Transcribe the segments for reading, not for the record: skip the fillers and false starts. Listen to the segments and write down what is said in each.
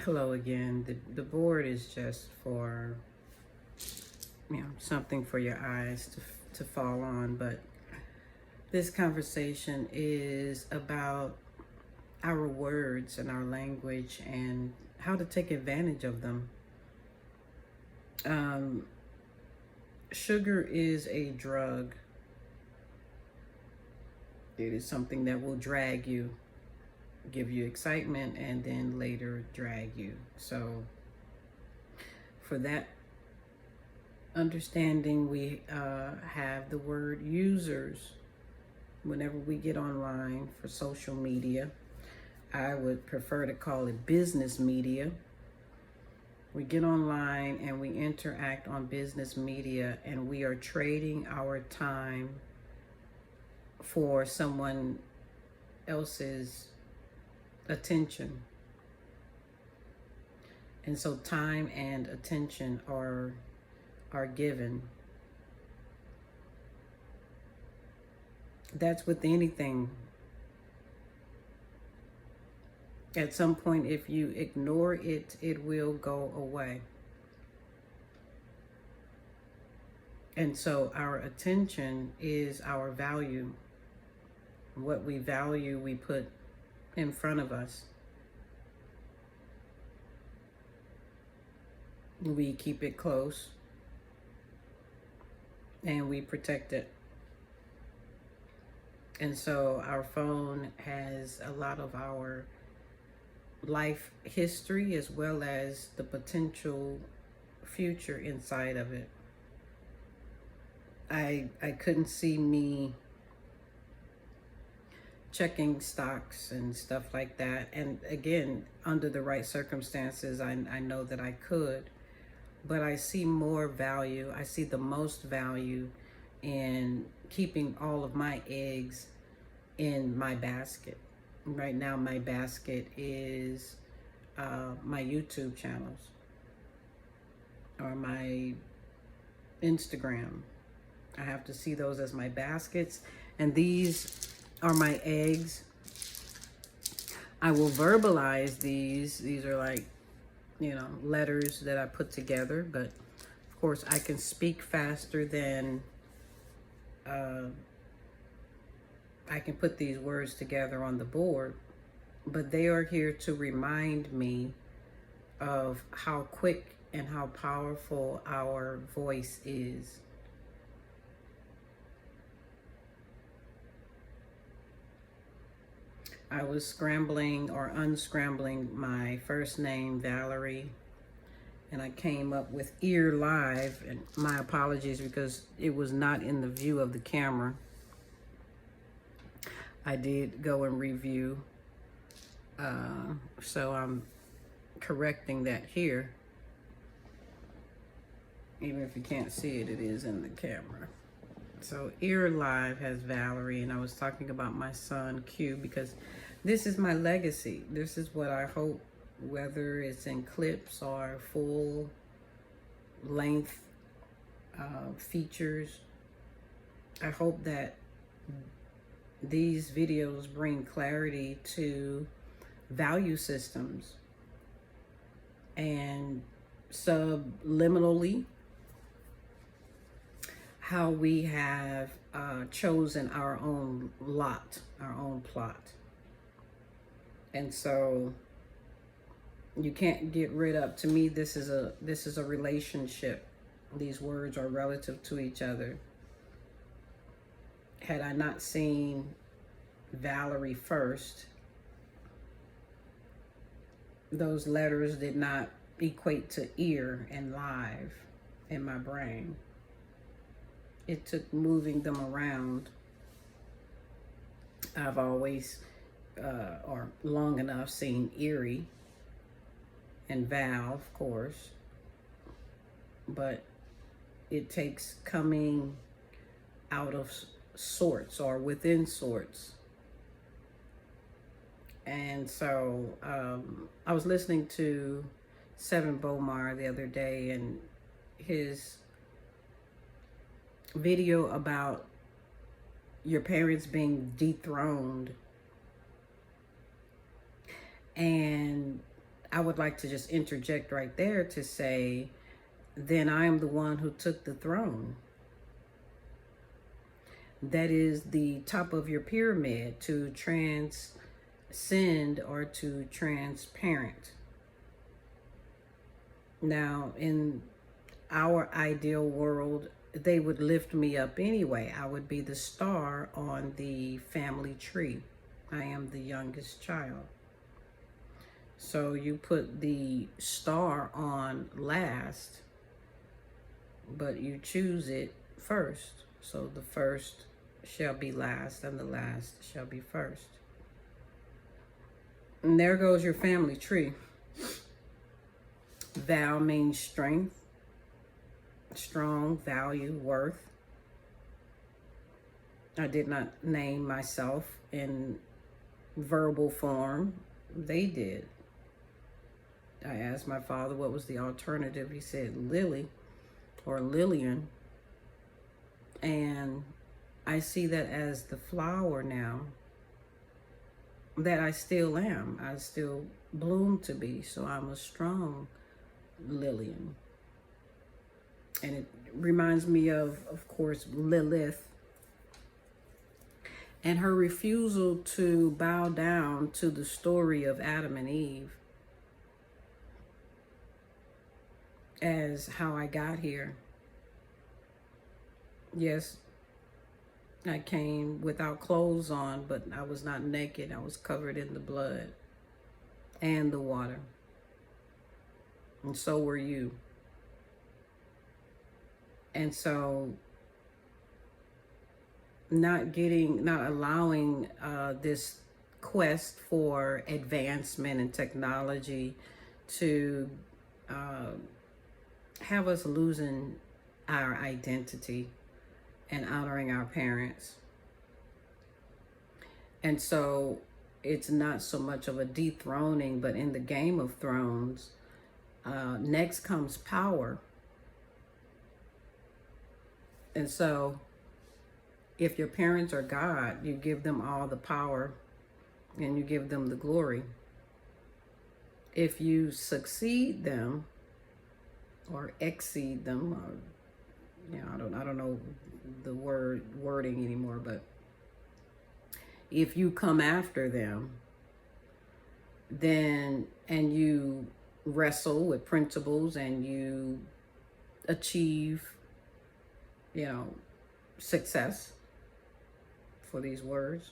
Hello again. The board is just for, something for your eyes to fall on. But this conversation is about our words and our language and how to take advantage of them. Sugar is a drug. It is something that will drag you, give you excitement, and then later drag you. So for that understanding, we have the word users. Whenever we get online for social media, I would prefer to call it business media. We get online and we interact on business media, and we are trading our time for someone else's attention. And so time and attention are given. That's with anything. At some point, if you ignore it, it will go away. And so our attention is our value. What we value, we put in front of us. We keep it close and we protect it. And so our phone has a lot of our life history as well as the potential future inside of it. I couldn't see me checking stocks and stuff like that. And again, under the right circumstances, I know that I could. But I see more value. I see the most value in keeping all of my eggs in my basket. Right now, my basket is my YouTube channels or my Instagram. I have to see those as my baskets. And these are my eggs. I will verbalize these. These are like, letters that I put together. But of course, I can speak faster than I can put these words together on the board. But they are here to remind me of how quick and how powerful our voice is. I was scrambling or unscrambling my first name, Valerie, and I came up with Ear Live, and my apologies because it was not in the view of the camera. I did go and review, so I'm correcting that here. Even if you can't see it, it is in the camera. So Ear Live has Valerie, and I was talking about my son Q because this is my legacy. This is what I hope, whether it's in clips or full length features, I hope that these videos bring clarity to value systems and subliminally how we have chosen our own lot, our own plot. And so you can't get rid of, to me, this is a relationship. These words are relative to each other. Had I not seen Valerie first, those letters did not equate to ear and live in my brain. It took moving them around. I've always, or long enough, seen Erie and Val, of course. But it takes coming out of sorts or within sorts. And so I was listening to Seven Bomar the other day, and his video about your parents being dethroned. And I would like to just interject right there to say, then I am the one who took the throne. That is the top of your pyramid, to transcend or to transparent. Now, in our ideal world, they would lift me up anyway. I would be the star on the family tree. I am the youngest child. So you put the star on last, but you choose it first. So the first shall be last, and the last shall be first. And there goes your family tree. Val means strength, strong, value, worth. I did not name myself in verbal form. They did. I asked my father what was the alternative. He said Lily or Lillian. And I see that as the flower now that I still am. I still bloom to be. So I'm a strong Lillian. And it reminds me of course, Lilith and her refusal to bow down to the story of Adam and Eve as how I got here. Yes, I came without clothes on, but I was not naked. I was covered in the blood and the water. And so were you. And so not allowing this quest for advancement and technology to have us losing our identity and honoring our parents. And so it's not so much of a dethroning, but in the Game of Thrones, next comes power. And so if your parents are God, you give them all the power and you give them the glory. If you succeed them or exceed them, or I don't know the wording anymore, but if you come after them, then and you wrestle with principles and you achieve, success, for these words,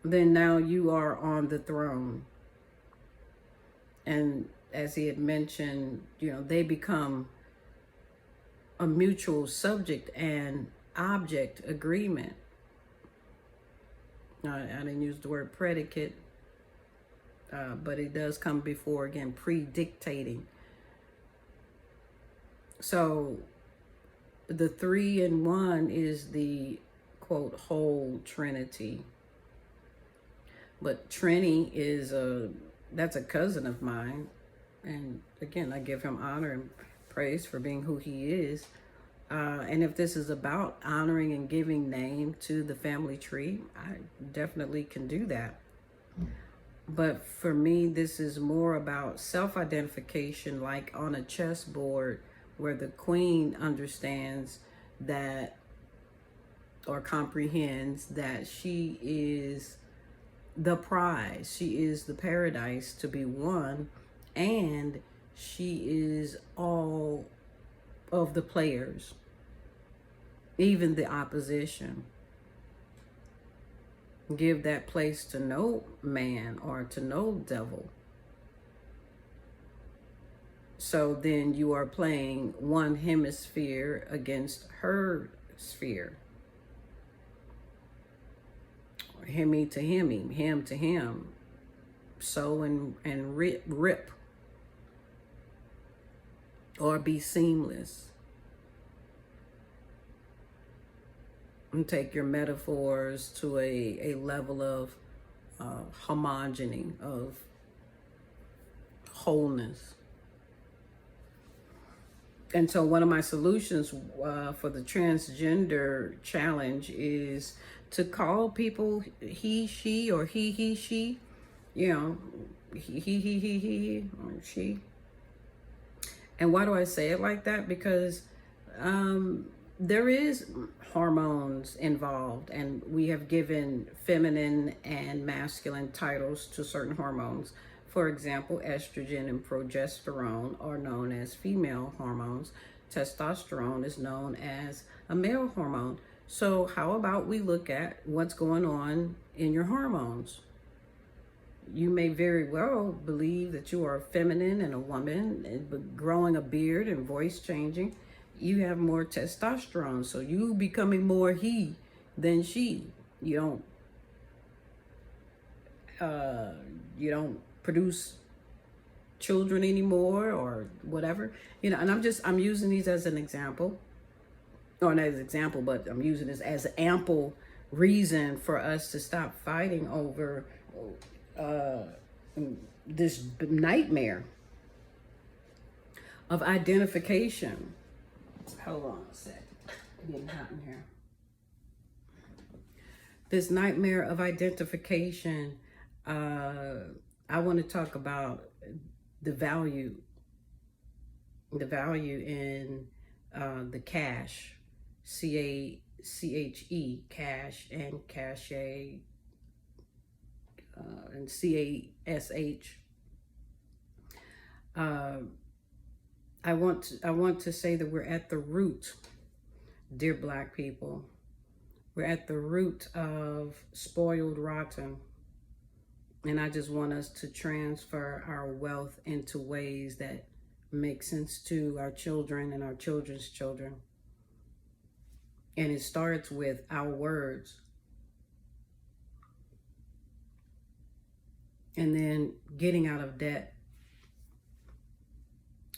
then now you are on the throne. And as he had mentioned, they become a mutual subject and object agreement. I didn't use the word predicate, but it does come before, again, predictating. So the 3 in 1 is the quote whole Trinity. But Trini is that's a cousin of mine. And again, I give him honor and praise for being who he is. And if this is about honoring and giving name to the family tree, I definitely can do that. But for me, this is more about self-identification, like on a chessboard, where the queen understands that or comprehends that she is the prize, she is the paradise to be won, and she is all of the players, even the opposition. Give that place to no man or to no devil. So then you are playing one hemisphere against her sphere. Or hemi to hemi, him to him. Sew and rip. Or be seamless. And take your metaphors to a level of homogeny, of wholeness. And so one of my solutions for the transgender challenge is to call people he, she, or he, she. he or she. And why do I say it like that? Because there is hormones involved, and we have given feminine and masculine titles to certain hormones. For example, estrogen and progesterone are known as female hormones. Testosterone is known as a male hormone. So how about we look at what's going on in your hormones? You may very well believe that you are feminine and a woman, but growing a beard and voice changing, you have more testosterone. So you becoming more he than she. You don't produce children anymore or whatever. And I'm using these as an example. Or not as an example, but I'm using this as ample reason for us to stop fighting over this nightmare of identification. Hold on a sec. It's getting hot in here. This nightmare of identification. I want to talk about the value in the cash, CACHE, cash, and cachet, and CASH. I want to say that we're at the root, dear Black people. We're at the root of spoiled rotten. And I just want us to transfer our wealth into ways that make sense to our children and our children's children. And it starts with our words. And then getting out of debt.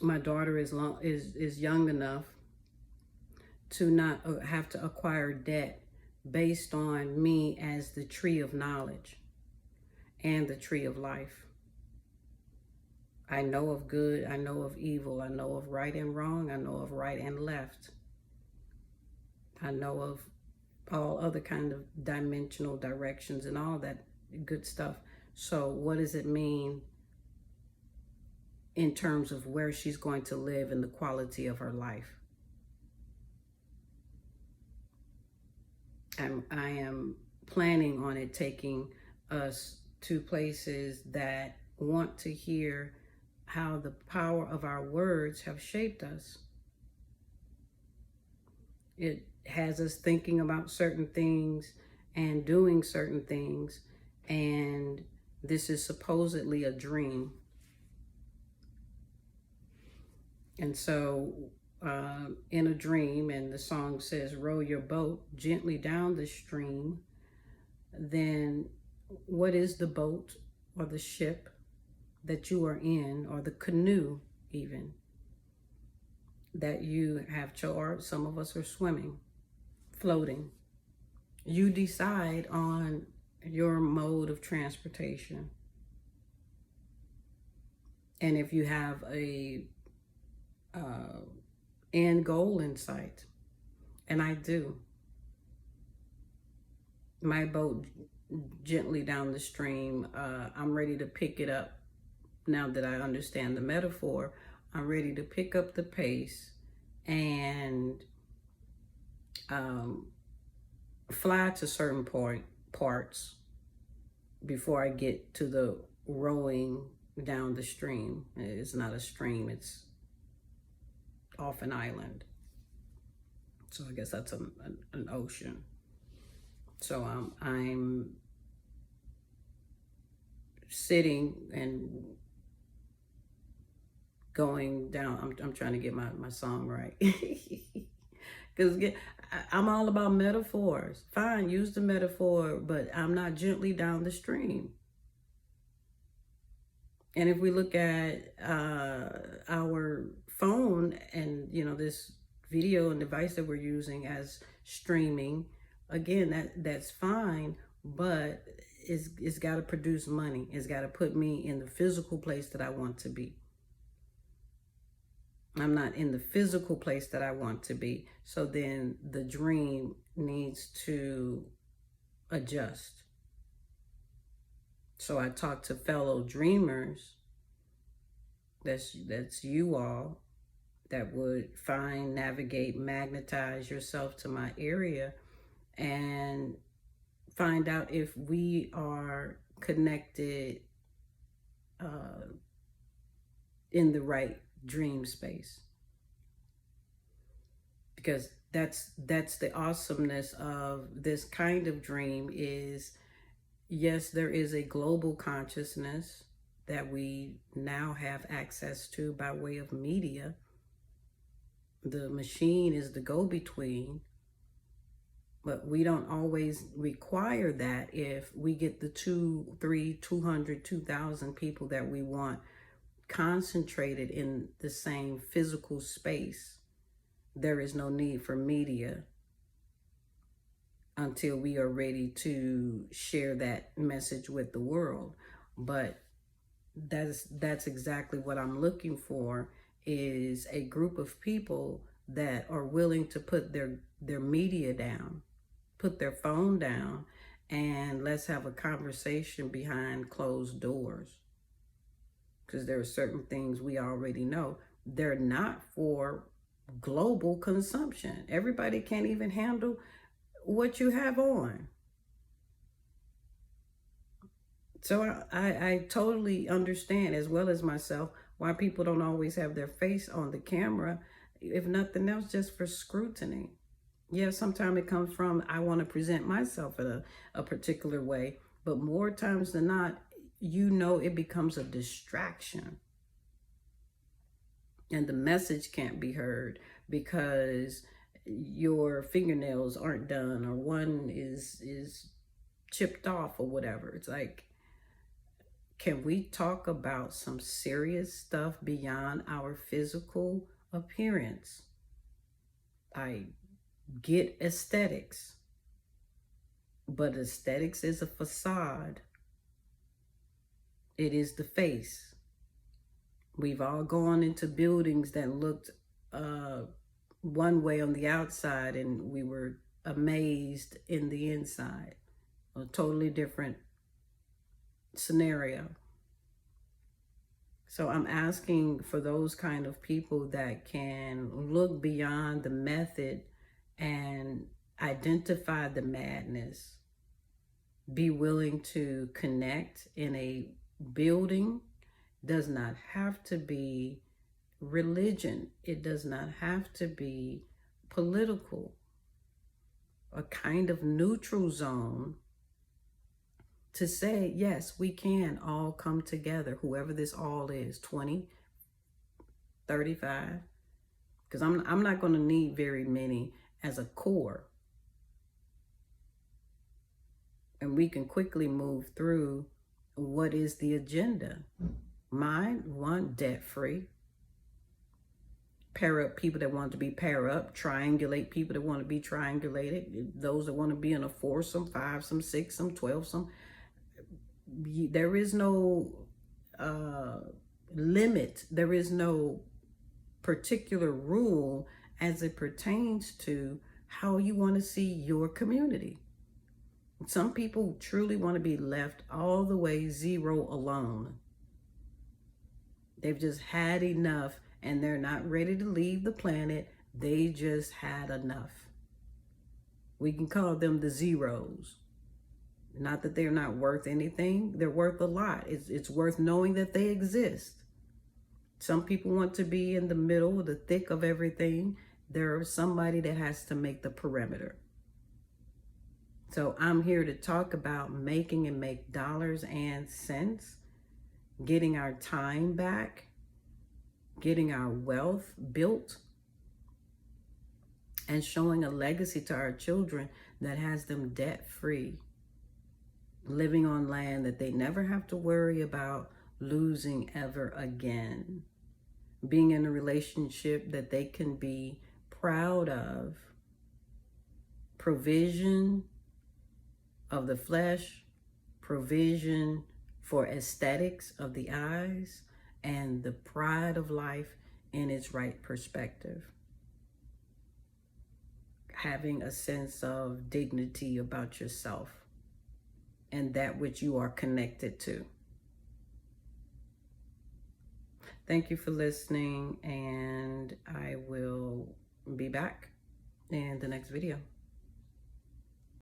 My daughter is young enough to not have to acquire debt based on me as the tree of knowledge and the tree of life. I know of good, I know of evil, I know of right and wrong, I know of right and left. I know of all other kind of dimensional directions and all that good stuff. So what does it mean in terms of where she's going to live and the quality of her life? I am planning on it taking us to places that want to hear how the power of our words have shaped us. It has us thinking about certain things and doing certain things, and this is supposedly a dream. And so in a dream, and the song says, row your boat gently down the stream, then what is the boat or the ship that you are in, or the canoe even, that you have charged? Some of us are swimming, floating. You decide on your mode of transportation. And if you have a end goal in sight, and I do, my boat gently down the stream, I'm ready to pick it up. Now that I understand the metaphor, I'm ready to pick up the pace and fly to certain parts before I get to the rowing down the stream. It's not a stream, it's off an island. So I guess that's an ocean. So I'm sitting and going down. I'm trying to get my song right. Because I'm all about metaphors. Fine, use the metaphor, but I'm not gently down the stream. And if we look at our phone and, this video and device that we're using as streaming, again, that's fine, but it's got to produce money. It's got to put me in the physical place that I want to be. I'm not in the physical place that I want to be. So then the dream needs to adjust. So I talk to fellow dreamers, that's you all, that would find, navigate, magnetize yourself to my area and find out if we are connected in the right dream space. Because that's the awesomeness of this kind of dream is, yes, there is a global consciousness that we now have access to by way of media. The machine is the go-between, but we don't always require that if we get the 2, 3, 200, 2,000 people that we want concentrated in the same physical space. There is no need for media until we are ready to share that message with the world. But that's exactly what I'm looking for, is a group of people that are willing to put their media down, put their phone down, and let's have a conversation behind closed doors. Because there are certain things we already know. They're not for global consumption. Everybody can't even handle what you have on. So I totally understand, as well as myself, why people don't always have their face on the camera, if nothing else, just for scrutiny. Yeah, sometimes it comes from, I want to present myself in a particular way, but more times than not, it becomes a distraction. And the message can't be heard because your fingernails aren't done, or one is chipped off or whatever. It's like, can we talk about some serious stuff beyond our physical appearance? I get aesthetics, but aesthetics is a facade. It is the face. We've all gone into buildings that looked one way on the outside, and we were amazed in the inside. A totally different scenario. So I'm asking for those kind of people that can look beyond the method and identify the madness. Be willing to connect in a building. Does not have to be religion. It does not have to be political. A kind of neutral zone to say, yes, we can all come together, whoever this all is, 20, 35, because I'm not going to need very many as a core. And we can quickly move through what is the agenda. Mine, one, debt-free. Pair up people that want to be pair up. Triangulate people that want to be triangulated. Those that want to be in a foursome, fivesome, sixsome, 12some. There is no limit. There is no particular rule as it pertains to how you want to see your community. Some people truly want to be left all the way zero alone. They've just had enough and they're not ready to leave the planet. They just had enough. We can call them the zeros. Not that they're not worth anything. They're worth a lot. It's worth knowing that they exist. Some people want to be in the middle, the thick of everything. There's somebody that has to make the perimeter. So I'm here to talk about making and make dollars and cents, getting our time back, getting our wealth built, and showing a legacy to our children that has them debt-free, living on land that they never have to worry about losing ever again, being in a relationship that they can be proud of, provision of the flesh, provision for aesthetics of the eyes, and the pride of life in its right perspective. Having a sense of dignity about yourself and that which you are connected to. Thank you for listening, and I will be back in the next video.